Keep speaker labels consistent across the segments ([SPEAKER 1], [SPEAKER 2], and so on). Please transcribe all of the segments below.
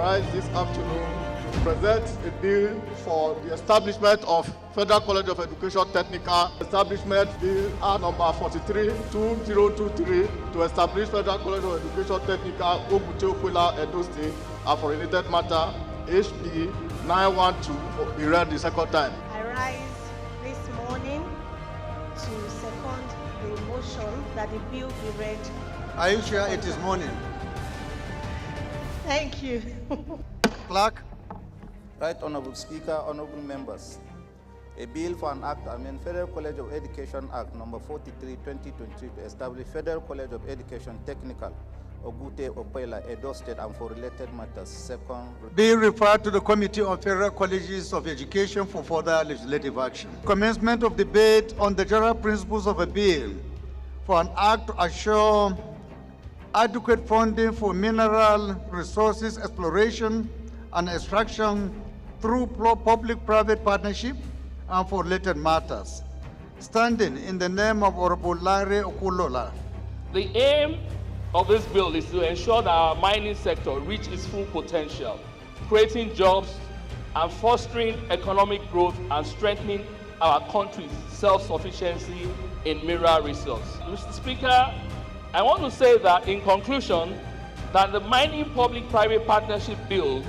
[SPEAKER 1] rise this afternoon to present a bill for the establishment of Federal College of Education Technical Establishment Bill R number 43-2023 to establish Federal College of Education Technical Ogbute-Okwela, Edo State, and for related matter, HB 912 be read the second time.
[SPEAKER 2] I rise this morning to second the motion that the bill be read.
[SPEAKER 3] Are you sure it is morning?
[SPEAKER 2] Thank you.
[SPEAKER 3] Clerk.
[SPEAKER 4] Right Honorable Speaker, Honorable Members. A bill for an act to amend Federal College of Education Act number 43-2023 to establish Federal College of Education Technical, Ogbute-Okwela, Edo State, and for related matters. Second.
[SPEAKER 3] Bill referred to the Committee on Federal Colleges of Education for further legislative action. Commencement of debate on the general principles of a bill for an act to assure adequate funding for mineral resources exploration and extraction through public-private partnership and for related matters. Standing in the name of Honorable Larry Okulola.
[SPEAKER 5] The aim of this bill is to ensure that our mining sector reaches its full potential, creating jobs and fostering economic growth and strengthening our country's self-sufficiency in mineral resources. Mr. Speaker, I want to say that in conclusion, that the Mining Public-Private Partnership Bill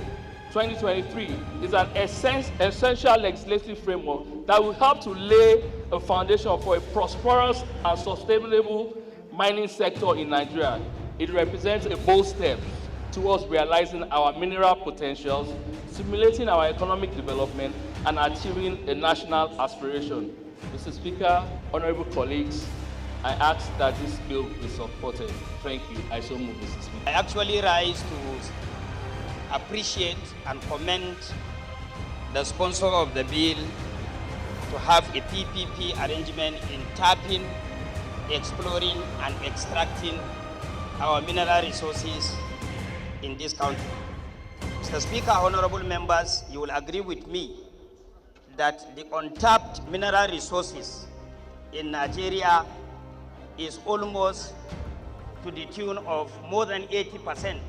[SPEAKER 5] 2023 is an essential legislative framework that will help to lay a foundation for a prosperous and sustainable mining sector in Nigeria. It represents a bold step towards realizing our mineral potentials, stimulating our economic development, and achieving a national aspiration. Mr. Speaker, honorable colleagues, I ask that this bill be supported. Thank you. I so move, Mr. Speaker.
[SPEAKER 6] I actually rise to appreciate and commend the sponsor of the bill to have a PPP arrangement in tapping, exploring, and extracting our mineral resources in this country. Mr. Speaker, honorable members, you will agree with me that the untapped mineral resources in Nigeria is almost to the tune of more than 80%,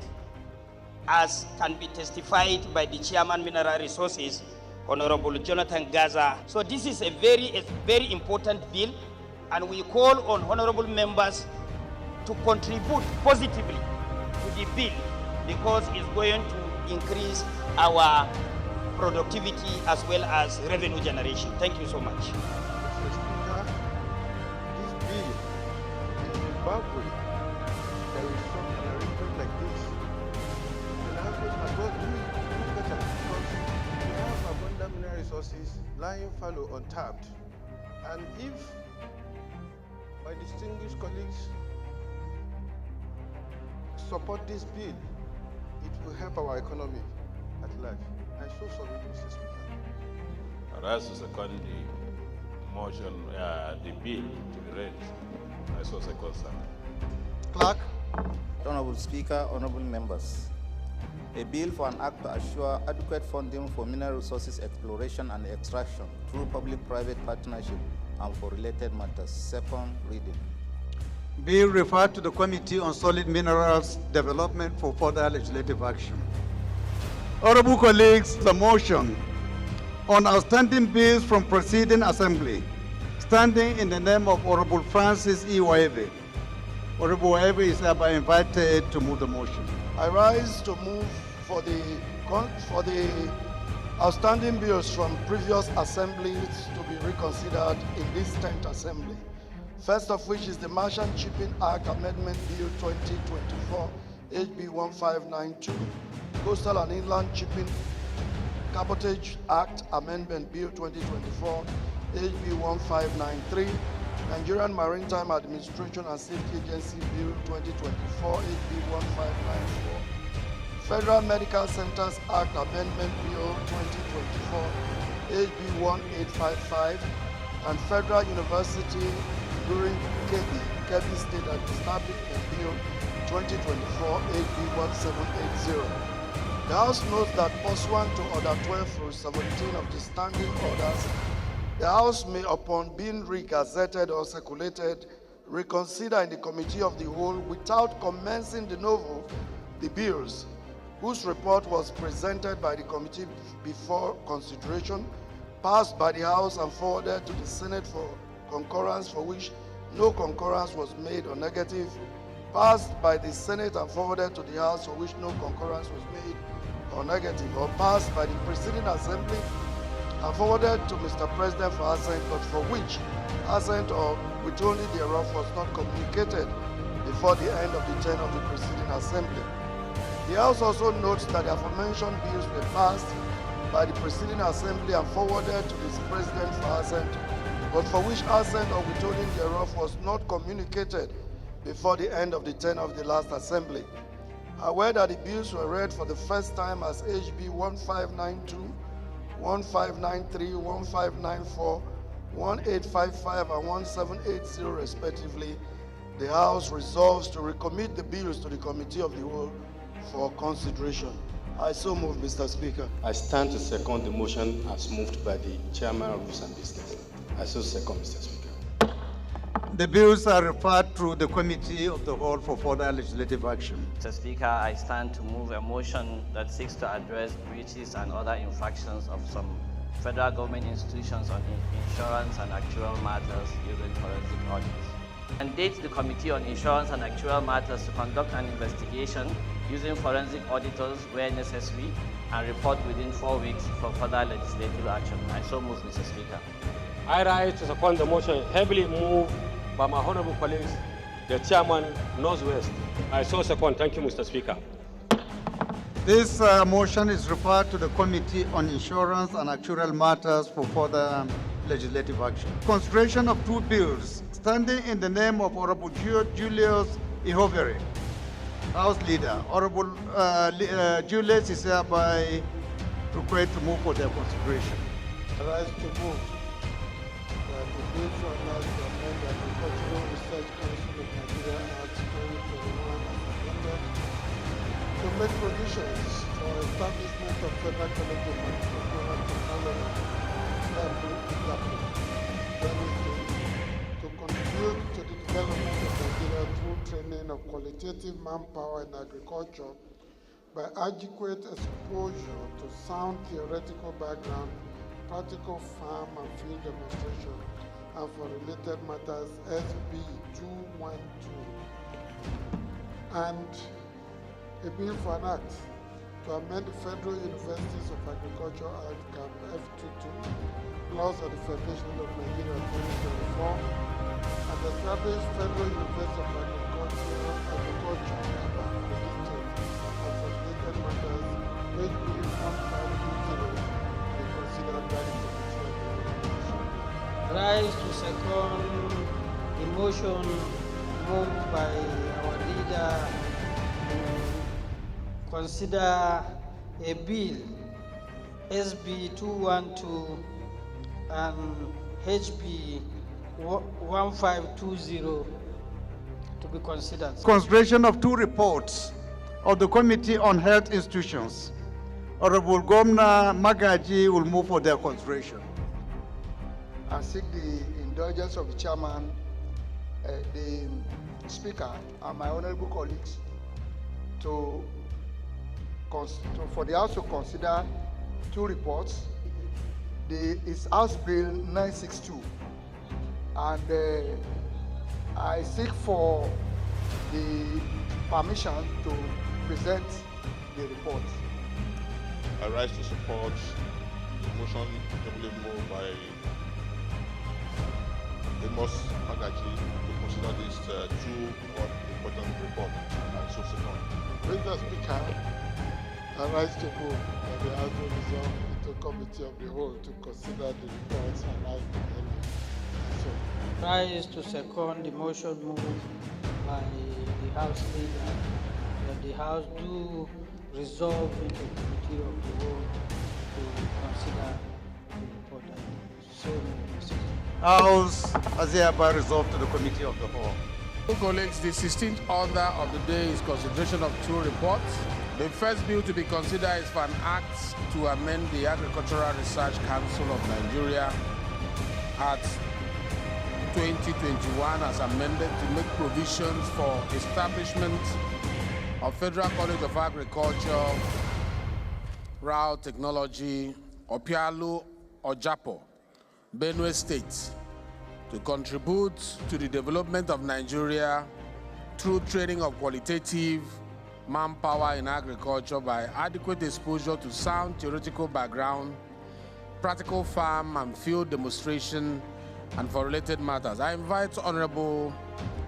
[SPEAKER 6] as can be testified by the Chairman Mineral Resources, Honorable Jonathan Gaza. So this is a very important bill, and we call on honorable members to contribute positively to the bill because it's going to increase our productivity as well as revenue generation. Thank you so much.
[SPEAKER 7] Mr. Speaker, this bill in Zimbabwe, there is some arrangement like this. And as well do better because we have abundant mineral resources lying fallow untapped. And if my distinguished colleagues support this bill, it will help our economy at large. I so submit, Mr. Speaker.
[SPEAKER 8] I rise to second the motion, the bill to be read. I so second, sir.
[SPEAKER 3] Clerk.
[SPEAKER 4] Honorable Speaker, honorable members. A bill for an act to assure adequate funding for mineral resources exploration and extraction through public-private partnership and for related matters. Second reading.
[SPEAKER 3] Bill referred to the Committee on Solid Minerals Development for further legislative action. Honorable colleagues, the motion on outstanding bills from preceding assembly, standing in the name of Honorable Francis E. Waeve. Honorable Waeve is hereby invited to move the motion.
[SPEAKER 1] I rise to move for the outstanding bills from previous assemblies to be reconsidered in this 10th assembly. First of which is the Merchant Shipping Act Amendment Bill 2024, HB 1592, Coastal and Inland Shipping Cabotage Act Amendment Bill 2024, HB 1593, Nigerian Maritime Administration and Safety Agency Bill 2024, HB 1594, Federal Medical Centers Act Amendment Bill 2024, HB 1855, and Federal University during Kebbi State Establishment Bill 2024, HB 1780. The House notes that pursuant to Order 12/17 of the Standing Orders, the House may, upon being re-gazetted or circulated, reconsider in the Committee of the Whole without commencing de novo the bills whose report was presented by the committee before consideration, passed by the House and forwarded to the Senate for concurrence, for which no concurrence was made or negative, passed by the Senate and forwarded to the House, for which no concurrence was made or negative, or passed by the preceding assembly and forwarded to Mr. President for assent, but for which assent or withholding thereof was not communicated before the end of the term of the preceding assembly. The House also notes that the aforementioned bills were passed by the preceding assembly and forwarded to the President for assent, but for which assent or withholding thereof was not communicated before the end of the term of the last assembly. Aware that the bills were read for the first time as HB 1592, 1593, 1594, 1855, and 1780 respectively, the House resolves to recommit the bills to the Committee of the Whole for consideration. I so move, Mr. Speaker.
[SPEAKER 9] I stand to second the motion as moved by the Chairman of Rules and Business. I so second, Mr. Speaker.
[SPEAKER 3] The bills are referred to the Committee of the Whole for further legislative action.
[SPEAKER 10] Mr. Speaker, I stand to move a motion that seeks to address breaches and other infractions of some federal government institutions on insurance and actuarial matters using forensic audits. Mandate the Committee on Insurance and Actuarial Matters to conduct an investigation using forensic auditors where necessary and report within 4 weeks for further legislative action. I so move, Mr. Speaker.
[SPEAKER 11] I rise to support the motion heavily moved by my honorable colleagues, the Chairman, Northwest. I so second. Thank you, Mr. Speaker.
[SPEAKER 3] This motion is referred to the Committee on Insurance and Actuarial Matters for further legislative action. Consideration of two bills standing in the name of Honorable Julius Ihovere, House Leader. Honorable Julius is hereby required to move for their consideration.
[SPEAKER 7] I rise to move that the bill for us to amend the Agricultural Research Council of Nigeria Act 2021 as amended to make provisions for establishment of Federal College of Agricultural Technology to contribute to the development of Nigeria through training of qualitative manpower in agriculture by adequate exposure to sound theoretical background, practical farm and field demonstration, and for related matters SB 212, and a bill for an act to amend the Federal Universities of Agriculture Act CAP F22, laws of the Federation of Nigeria 2024, and establish Federal University of Agriculture and for related matters HB 1520 be considered by the Committee of the Resolution.
[SPEAKER 12] Rise to second the motion moved by our leader to consider a bill SB 212 and HB 1520 to be considered.
[SPEAKER 3] Consideration of two reports of the Committee on Health Institutions. Honorable Governor Magaji will move for their consideration.
[SPEAKER 13] I seek the indulgence of the Chairman, the Speaker, and my honorable colleagues for the House to consider two reports. It's House Bill 962, and I seek for the permission to present the report.
[SPEAKER 14] I rise to support the motion heavily moved by Amos Magaji to consider these two important reports and so second.
[SPEAKER 7] Mr. Speaker, I rise to move that the House will resolve into Committee of the Whole to consider the reports and I so.
[SPEAKER 12] Rise to second the motion moved by the House Leader that the House do resolve into Committee of the Whole to consider the report. So,
[SPEAKER 3] House has hereby resolved to the Committee of the Whole.
[SPEAKER 15] Colleagues, the 16th order of the day is consideration of two reports. The first bill to be considered is for an act to amend the Agricultural Research Council of Nigeria Act 2021 as amended to make provisions for establishment of Federal College of Agriculture, Rural Technology, Opialu, Ojapo, Benue State, to contribute to the development of Nigeria through training of qualitative manpower in agriculture by adequate exposure to sound theoretical background, practical farm and field demonstration, and for related matters. I invite Honorable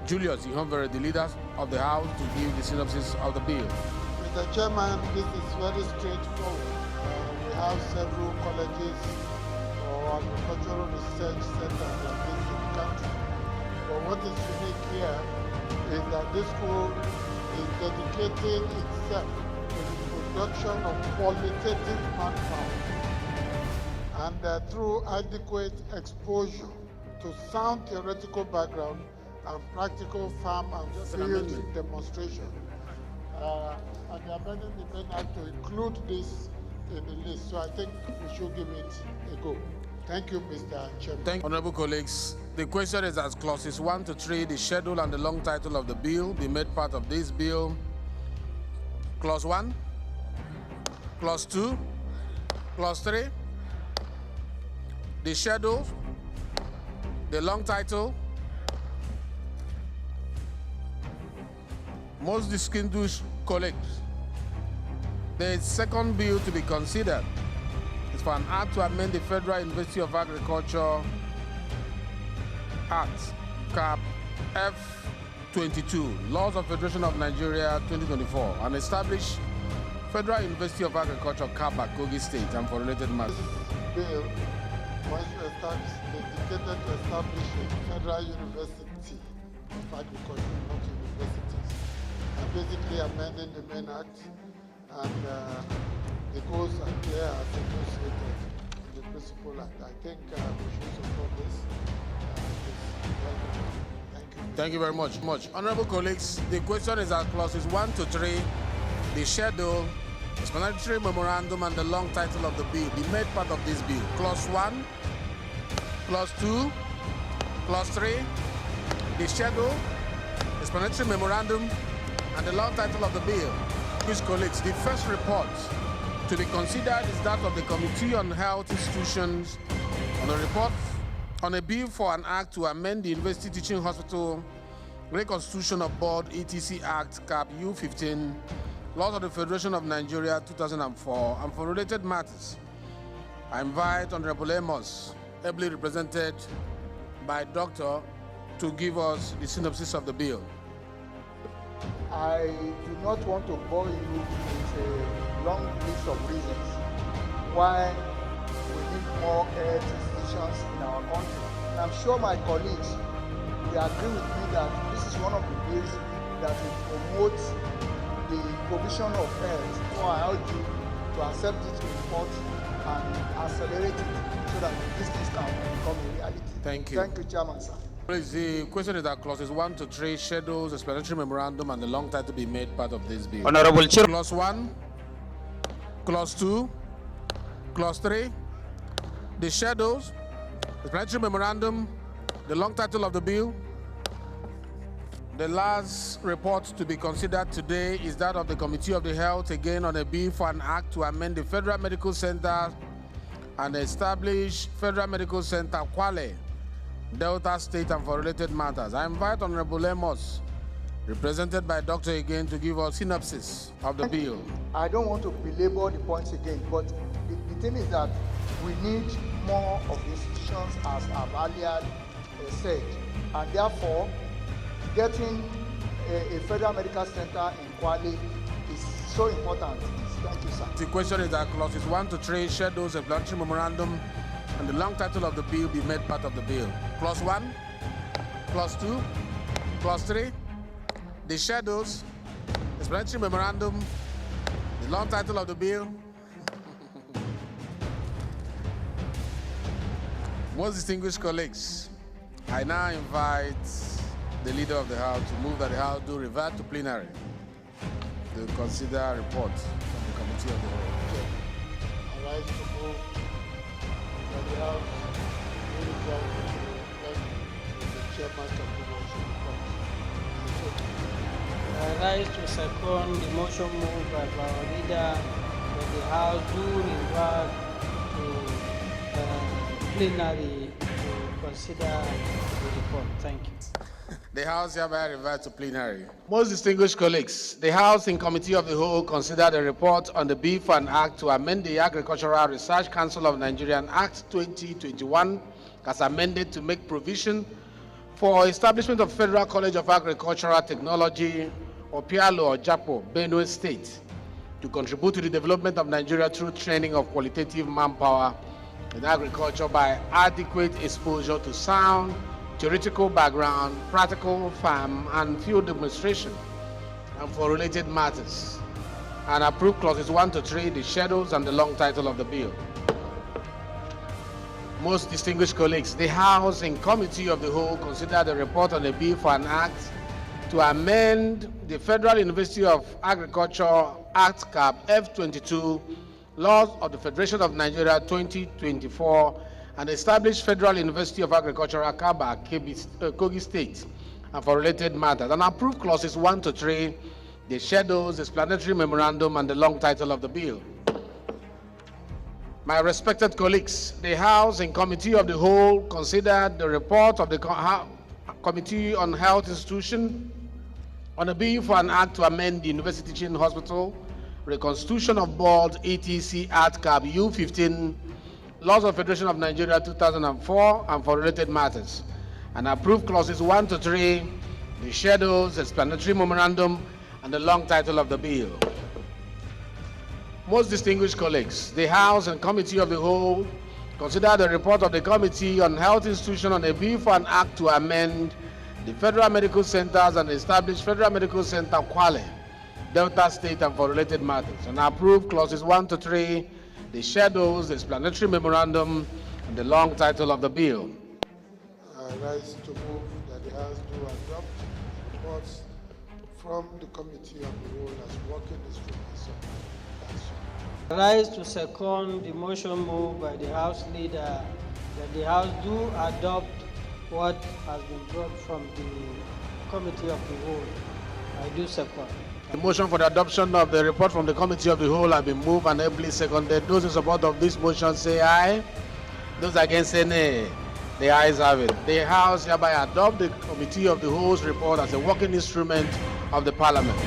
[SPEAKER 15] Julius Ihonvere, the leader of the House, to give the synopsis of the bill.
[SPEAKER 13] Mr. Chairman, this is very straightforward. We have several colleges or agricultural research centers like this in the country. But what is unique here is that this school is dedicating itself to the production of qualitative manpower and through adequate exposure to sound theoretical background and practical farm and field demonstration. And they are amending the main act to include this in the list. So I think we should give it a go. Thank you, Mr. Chairman.
[SPEAKER 15] Thank you, honorable colleagues. The question is as clauses 1 to 3, the schedule and the long title of the bill be made part of this bill. Clause 1, Clause 2, Clause 3, the schedule, the long title. Most distinguished colleagues, the second bill to be considered is for an act to amend the Federal University of Agriculture Act, Cap F22, Laws of Federation of Nigeria 2024, and establish Federal University of Agriculture, Cap, Kogi State, and for related matters.
[SPEAKER 13] This bill was dedicated to establish a Federal University of Agriculture, not universities, and basically amending the main act, and the goals are clear as associated in the principal act. I think we should support this. Thank you.
[SPEAKER 15] Thank you very much. Honorable colleagues, the question is as clauses 1 to 3, the schedule, explanatory memorandum, and the long title of the bill be made part of this bill. Clause 1, Clause 2, Clause 3, the schedule, explanatory memorandum, and the long title of the bill. Please, colleagues, the first report to be considered is that of the Committee on Health Institutions on a report on a bill for an act to amend the University Teaching Hospital Reconstitution of Board ETC Act, Cap U15, Laws of the Federation of Nigeria 2004, and for related matters. I invite Honorable Amos, ably represented by Doctor, to give us the synopsis of the bill.
[SPEAKER 13] I do not want to bore you with a long list of reasons why we need more health institutions in our country. And I'm sure my colleagues will agree with me that this is one of the ways that will promote the provision of health. So I urge you to accept this report and accelerate it so that this can become a reality.
[SPEAKER 15] Thank you.
[SPEAKER 13] Thank you, Chairman, sir.
[SPEAKER 15] The question is that clauses 1 to 3, schedules, explanatory memorandum, and the long title be made part of this bill.
[SPEAKER 6] Honorable Chair.
[SPEAKER 15] Clause 1, Clause 2, Clause 3, the schedules, explanatory memorandum, the long title of the bill. The last report to be considered today is that of the Committee of the Health, again on a bill for an act to amend the Federal Medical Center and establish Federal Medical Center Kwale, Delta State, and for related matters. I invite Honorable Amos, represented by Doctor again, to give us synopsis of the bill.
[SPEAKER 13] I don't want to belabor the points again, but the thing is that we need more of the institutions, as I've earlier said, and therefore getting a Federal Medical Center in Kwale is so important. Thank you, sir.
[SPEAKER 15] The question is that clauses 1 to 3, schedules, explanatory memorandum, and the long title of the bill be made part of the bill. Clause 1, Clause 2, Clause 3, the schedules, explanatory memorandum, the long title of the bill. Most distinguished colleagues, I now invite the leader of the House to move that the House do revert to plenary to consider a report from the Committee of the Whole.
[SPEAKER 13] I rise to move that the House will return to the chairman of the motion report.
[SPEAKER 12] rise to second the motion moved by our leader that the House do revert to plenary to consider the report. Thank you.
[SPEAKER 15] The House hereby reverts to plenary. Most distinguished colleagues, the House in Committee of the Whole considered a report on the bill for an act to amend the Agricultural Research Council of Nigeria Act 2021 as amended to make provision for establishment of Federal College of Agricultural Technology, or PIALO or JAPO, Benue State, to contribute to the development of Nigeria through training of qualitative manpower in agriculture by adequate exposure to sound theoretical background, practical farm and field demonstration, and for related matters, and approve clauses 1 to 3, the schedules and the long title of the bill. Most distinguished colleagues, the House in Committee of the Whole considered the report on a bill for an act to amend the Federal University of Agriculture Act Cap F22, Laws of the Federation of Nigeria 2024, and establish Federal University of Agriculture Akaba, Kogi State, and for related matters, and approve clauses 1 to 3, the schedules, explanatory memorandum, and the long title of the bill. My respected colleagues, the House in Committee of the Whole considered the report of the Committee on Health Institution on a bill for an act to amend the University Teaching Hospital, Reconstitution of Board, etc. Act Cap U15, Laws of Federation of Nigeria 2004, and for related matters, and approve clauses 1 to 3, the schedules, explanatory memorandum, and the long title of the bill. Most distinguished colleagues, the House and Committee of the Whole consider the report of the Committee on Health Institution on a bill for an act to amend the Federal Medical Centers and establish Federal Medical Center Kwale, Delta State, and for related matters, and approve clauses 1 to 3, the schedules, the explanatory memorandum, and the long title of the bill.
[SPEAKER 13] I rise to move that the House do adopt reports from the Committee of the Whole as working instruments.
[SPEAKER 12] I rise to second the motion moved by the House leader that the House do adopt what has been brought from the Committee of the Whole. I do second.
[SPEAKER 15] The motion for the adoption of the report from the Committee of the Whole has been moved and ably seconded. Those in support of this motion say aye. Those against say nay. The ayes have it. The House hereby adopt the Committee of the Whole's report as a working instrument of the Parliament.